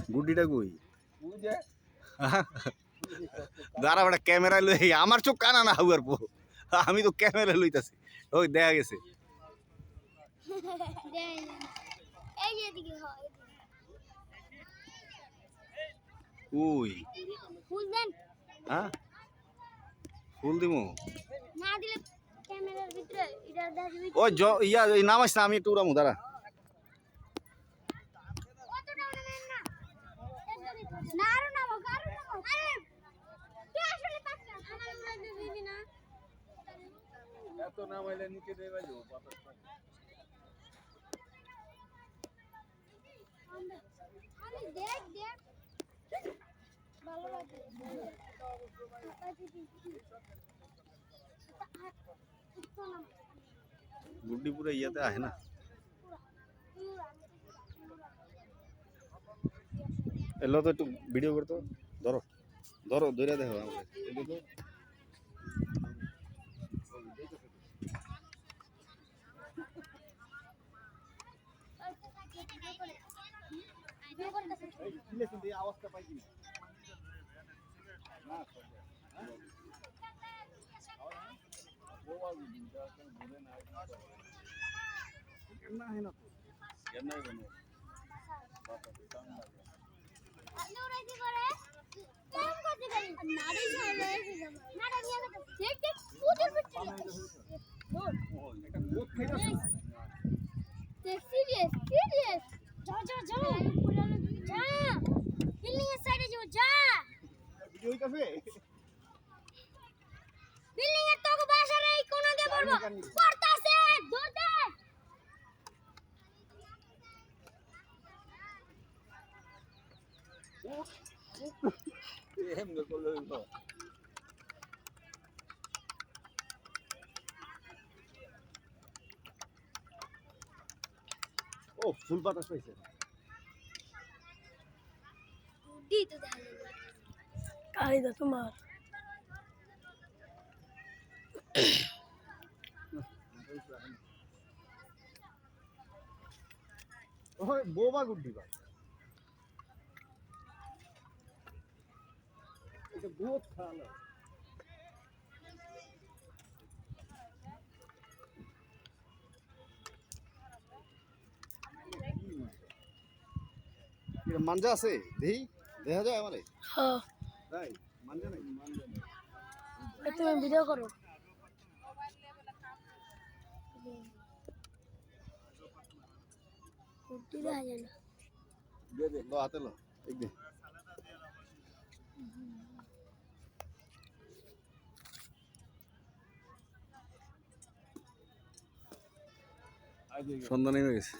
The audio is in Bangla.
গুড্ডিটা কই দাঁড়া বেটা ক্যামেরা লই আমার চোখ কানা না হুয়ার পো আমি তো ক্যামেরা লইতাছি ওই দেখা গেছে এই যে এদিকে হয় ওই ফুল দেন হ্যাঁ ফুল দিমু না দিলে ক্যামেরার ভিতরে এটা দেখবি ওই ইয়া এই নামাইছ না আমি একটু উড়ামু দাঁড়া কতটা নেন না না আরো নামো আরে তুই আসলে পাচ্ছ আমার মনে দিবি না এত নামাইলে নিচে দেবে যাবো বাতাসটা আমি দেখ ভালো লাগে গুড্ডি পুরো ইয়াতে আহে না এলো তো একটু ভিডিও করতো ধরো ধরো ধরে দেখো আমাকে আওয়াজটা পাই কিনা বিল্ডিং এর তো বাসা নেই কোন দিয়ে পড়বো পড়তাছে ধরতে এমনি করলে হইলো ও ফুল বাতাস পাইছে দি তো দেখা কাহিদা তোমার ওই বোবা গুড্ডি ভাই এটা বহুত খারাপ এটা মানজা আছে দেই দেখা যায় আমারে হ্যাঁ তাই মানজা নাই তুমি ভিডিও করো কুটি দেখা যায় না দিয়ে দে লো হাতে লো এক দে সন্ধান হয়ে গেছে